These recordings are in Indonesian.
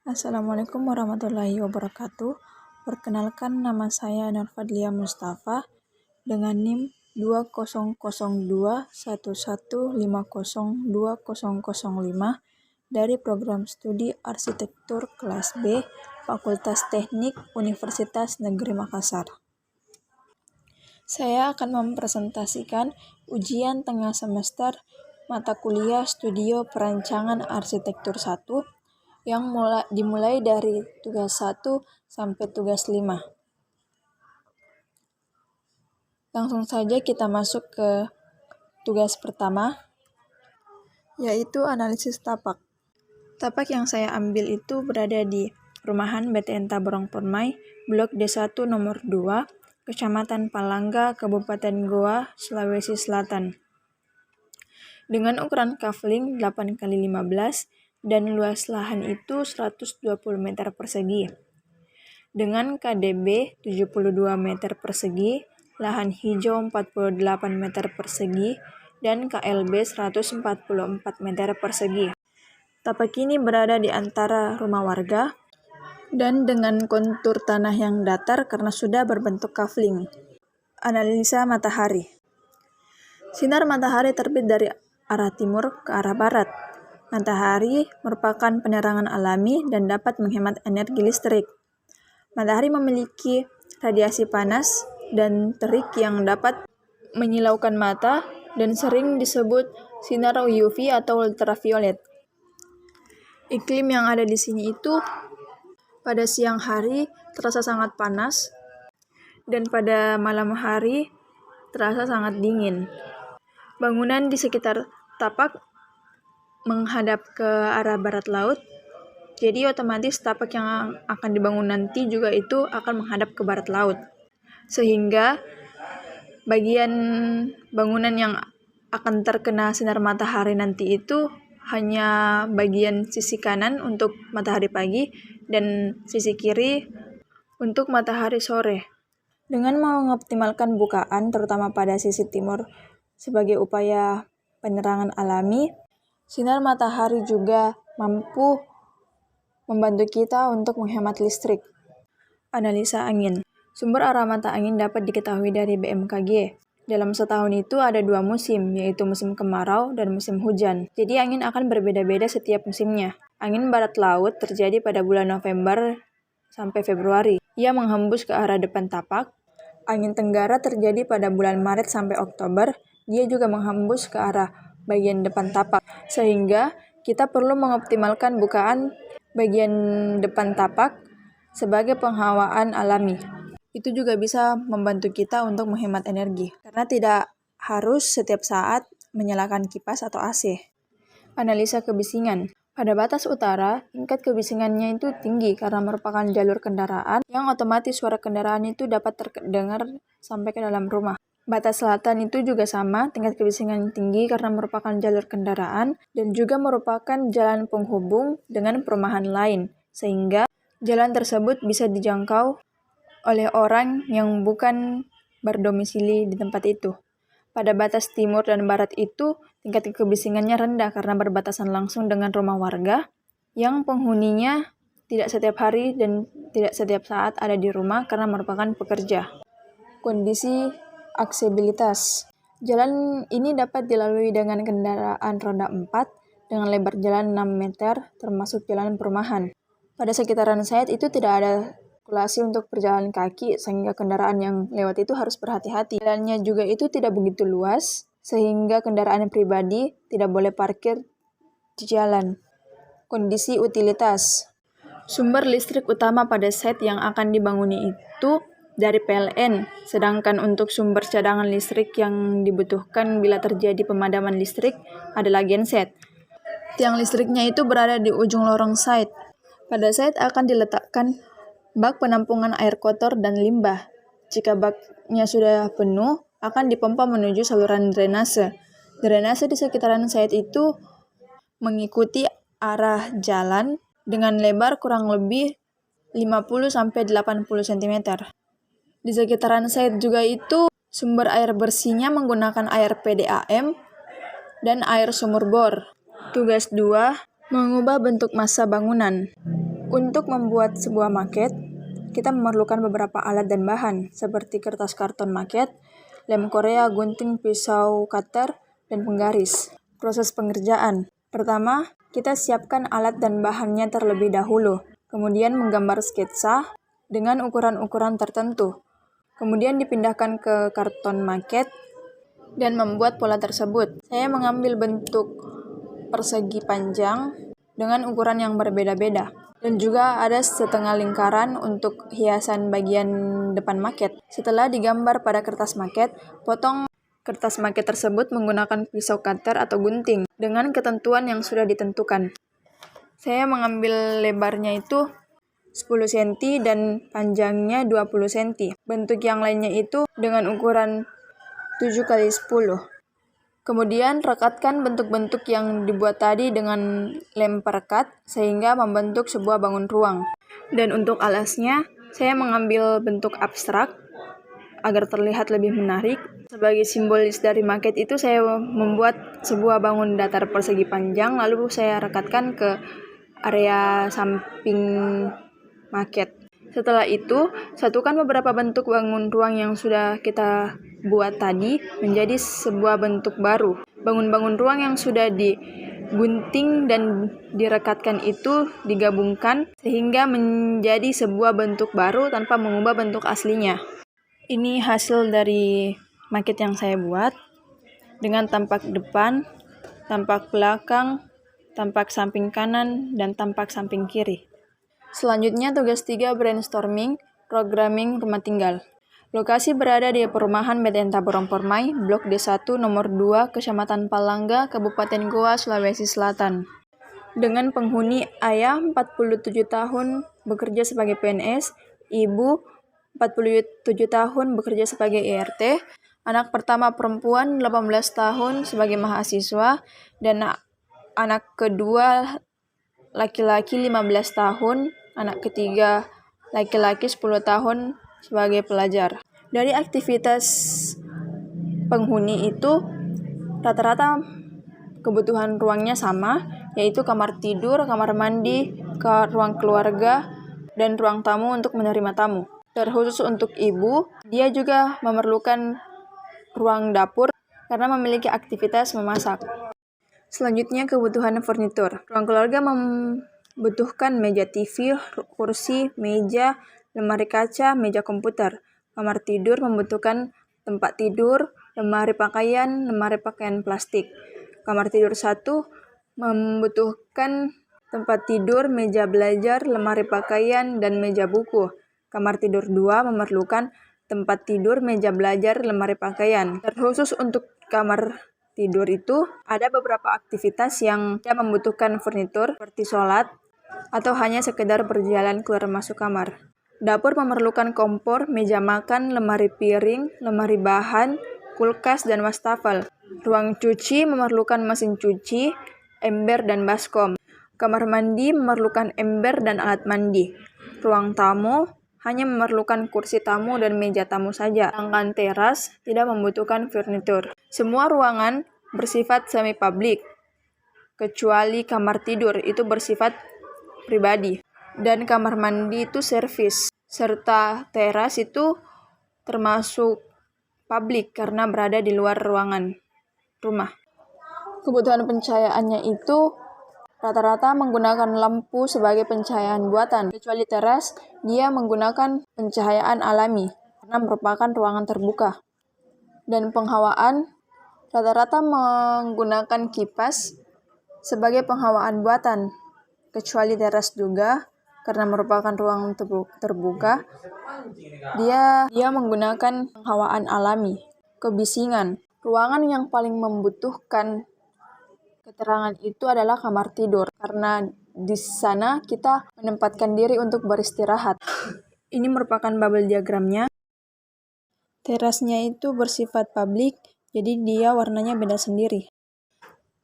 Assalamualaikum warahmatullahi wabarakatuh. Perkenalkan, nama saya Nurfadlia Mustafa dengan NIM 202115020005 dari Program Studi Arsitektur Kelas B, Fakultas Teknik Universitas Negeri Makassar. Saya akan mempresentasikan ujian tengah semester mata kuliah Studio Perancangan Arsitektur 1 yang dimulai dari tugas 1 sampai tugas 5. Langsung saja kita masuk ke tugas pertama, yaitu analisis tapak. Tapak yang saya ambil itu berada di Perumahan BTN Taborong Permai, Blok D1 nomor 2, Kecamatan Palangga, Kabupaten Goa, Sulawesi Selatan. Dengan ukuran kafling 8x15 dan luas lahan itu 120 meter persegi. Dengan KDB 72 meter persegi, lahan hijau 48 meter persegi, dan KLB 144 meter persegi. Tapak ini berada di antara rumah warga dan dengan kontur tanah yang datar karena sudah berbentuk kafling. Analisa matahari. Sinar matahari terbit dari arah timur ke arah barat. Matahari merupakan penerangan alami dan dapat menghemat energi listrik. Matahari memiliki radiasi panas dan terik yang dapat menyilaukan mata dan sering disebut sinar UV atau ultraviolet. Iklim yang ada di sini itu pada siang hari terasa sangat panas dan pada malam hari terasa sangat dingin. Bangunan di sekitar tapak menghadap ke arah barat laut, jadi otomatis tapak yang akan dibangun nanti juga itu akan menghadap ke barat laut. Sehingga bagian bangunan yang akan terkena sinar matahari nanti itu hanya bagian sisi kanan untuk matahari pagi dan sisi kiri untuk matahari sore. Dengan mengoptimalkan bukaan terutama pada sisi timur sebagai upaya penerangan alami, sinar matahari juga mampu membantu kita untuk menghemat listrik. Analisa angin. Sumber arah mata angin dapat diketahui dari BMKG. Dalam setahun itu ada 2 musim, yaitu musim kemarau dan musim hujan. Jadi angin akan berbeda-beda setiap musimnya. Angin barat laut terjadi pada bulan November sampai Februari. Ia menghembus ke arah depan tapak. Angin tenggara terjadi pada bulan Maret sampai Oktober. Dia juga menghembus ke arah bagian depan tapak, sehingga kita perlu mengoptimalkan bukaan bagian depan tapak sebagai penghawaan alami. Itu juga bisa membantu kita untuk menghemat energi, karena tidak harus setiap saat menyalakan kipas atau AC. Analisa kebisingan. Pada batas utara, tingkat kebisingannya itu tinggi karena merupakan jalur kendaraan yang otomatis suara kendaraan itu dapat terdengar sampai ke dalam rumah. Batas selatan itu juga sama, tingkat kebisingan tinggi karena merupakan jalur kendaraan dan juga merupakan jalan penghubung dengan perumahan lain, sehingga jalan tersebut bisa dijangkau oleh orang yang bukan berdomisili di tempat itu. Pada batas timur dan barat itu, tingkat kebisingannya rendah karena berbatasan langsung dengan rumah warga yang penghuninya tidak setiap hari dan tidak setiap saat ada di rumah karena merupakan pekerja. Kondisi aksesibilitas. Jalan ini dapat dilalui dengan kendaraan roda 4 dengan lebar jalan 6 meter termasuk jalan perumahan. Pada sekitaran saya itu tidak ada sirkulasi untuk berjalan kaki sehingga kendaraan yang lewat itu harus berhati-hati. Jalannya juga itu tidak begitu luas sehingga kendaraan pribadi tidak boleh parkir di jalan. Kondisi utilitas. Sumber listrik utama pada site yang akan dibangun itu dari PLN, sedangkan untuk sumber cadangan listrik yang dibutuhkan bila terjadi pemadaman listrik adalah genset. Tiang listriknya itu berada di ujung lorong site. Pada site akan diletakkan bak penampungan air kotor dan limbah. Jika baknya sudah penuh, akan dipompa menuju saluran drainase. Drainase di sekitaran site itu mengikuti arah jalan dengan lebar kurang lebih 50-80 cm. Di sekitaran site juga itu sumber air bersihnya menggunakan air PDAM dan air sumur bor. Tugas 2, mengubah bentuk massa bangunan. Untuk membuat sebuah maket, kita memerlukan beberapa alat dan bahan, seperti kertas karton maket, lem Korea, gunting, pisau cutter, dan penggaris. Proses pengerjaan. Pertama, kita siapkan alat dan bahannya terlebih dahulu. Kemudian menggambar sketsa dengan ukuran-ukuran tertentu. Kemudian dipindahkan ke karton maket dan membuat pola tersebut. Saya mengambil bentuk persegi panjang dengan ukuran yang berbeda-beda. Dan juga ada setengah lingkaran untuk hiasan bagian depan maket. Setelah digambar pada kertas maket, potong kertas maket tersebut menggunakan pisau cutter atau gunting dengan ketentuan yang sudah ditentukan. Saya mengambil lebarnya itu 10 cm dan panjangnya 20 cm. Bentuk yang lainnya itu dengan ukuran 7x10. Kemudian rekatkan bentuk-bentuk yang dibuat tadi dengan lem perekat sehingga membentuk sebuah bangun ruang. Dan untuk alasnya, saya mengambil bentuk abstrak agar terlihat lebih menarik. Sebagai simbolis dari maket itu, saya membuat sebuah bangun datar persegi panjang, lalu saya rekatkan ke area samping maket. Setelah itu, satukan beberapa bentuk bangun ruang yang sudah kita buat tadi menjadi sebuah bentuk baru. Bangun-bangun ruang yang sudah digunting dan direkatkan itu digabungkan sehingga menjadi sebuah bentuk baru tanpa mengubah bentuk aslinya. Ini hasil dari maket yang saya buat dengan tampak depan, tampak belakang, tampak samping kanan, dan tampak samping kiri. Selanjutnya tugas 3 brainstorming, programming rumah tinggal. Lokasi berada di perumahan BTN Taborong Permai, Blok D1 nomor 2, Kecamatan Palangga, Kabupaten Goa, Sulawesi Selatan. Dengan penghuni ayah 47 tahun bekerja sebagai PNS, ibu 47 tahun bekerja sebagai ERT, anak pertama perempuan 18 tahun sebagai mahasiswa, dan anak kedua laki-laki 15 tahun, anak ketiga laki-laki 10 tahun sebagai pelajar. Dari aktivitas penghuni itu, rata-rata kebutuhan ruangnya sama, yaitu kamar tidur, kamar mandi, ruang keluarga, dan ruang tamu untuk menerima tamu. Terkhusus untuk ibu, dia juga memerlukan ruang dapur karena memiliki aktivitas memasak. Selanjutnya kebutuhan furnitur. Ruang keluarga membutuhkan meja TV, kursi, meja, lemari kaca, meja komputer. Kamar tidur membutuhkan tempat tidur, lemari pakaian plastik. Kamar tidur 1 membutuhkan tempat tidur, meja belajar, lemari pakaian, dan meja buku. Kamar tidur 2 memerlukan tempat tidur, meja belajar, lemari pakaian. Terkhusus untuk kamar tidur itu, ada beberapa aktivitas yang tidak membutuhkan furnitur, seperti sholat, atau hanya sekedar berjalan keluar masuk kamar. Dapur memerlukan kompor, meja makan, lemari piring, lemari bahan, kulkas, dan wastafel. Ruang cuci memerlukan mesin cuci, ember, dan baskom. Kamar mandi memerlukan ember dan alat mandi. Ruang tamu hanya memerlukan kursi tamu dan meja tamu saja. Sedangkan teras tidak membutuhkan furnitur. Semua ruangan bersifat semi-publik, kecuali kamar tidur itu bersifat pribadi. Dan kamar mandi itu servis. Serta teras itu termasuk publik karena berada di luar ruangan rumah. Kebutuhan pencahayaannya itu rata-rata menggunakan lampu sebagai pencahayaan buatan, kecuali teras, dia menggunakan pencahayaan alami, karena merupakan ruangan terbuka. Dan penghawaan, rata-rata menggunakan kipas sebagai penghawaan buatan, kecuali teras juga, karena merupakan ruang terbuka, dia menggunakan penghawaan alami. Kebisingan, ruangan yang paling membutuhkan keterangan itu adalah kamar tidur, karena di sana kita menempatkan diri untuk beristirahat. Ini merupakan bubble diagramnya. Terasnya itu bersifat publik, jadi dia warnanya beda sendiri.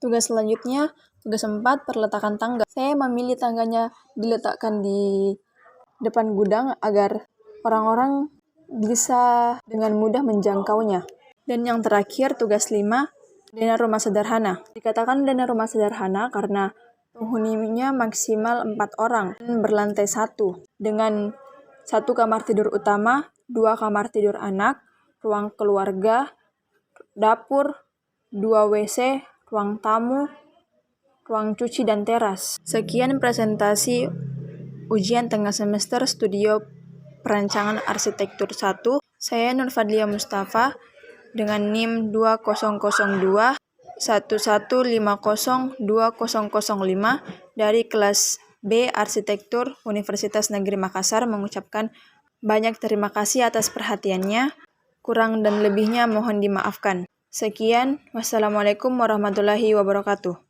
Tugas selanjutnya, tugas 4, perletakan tangga. Saya memilih tangganya diletakkan di depan gudang agar orang-orang bisa dengan mudah menjangkaunya. Dan yang terakhir, tugas 5, dana rumah sederhana. Dikatakan dana rumah sederhana karena Penghuninya maksimal 4 orang, berlantai 1, dengan 1 kamar tidur utama, 2 kamar tidur anak, ruang keluarga, dapur, 2 WC, ruang tamu, ruang cuci, dan teras. Sekian presentasi ujian tengah semester Studio Perancangan Arsitektur 1. Saya Nur Fadlia Mustafa dengan NIM 2002 11502005 dari kelas B Arsitektur Universitas Negeri Makassar mengucapkan banyak terima kasih atas perhatiannya. Kurang dan lebihnya mohon dimaafkan. Sekian, wassalamualaikum warahmatullahi wabarakatuh.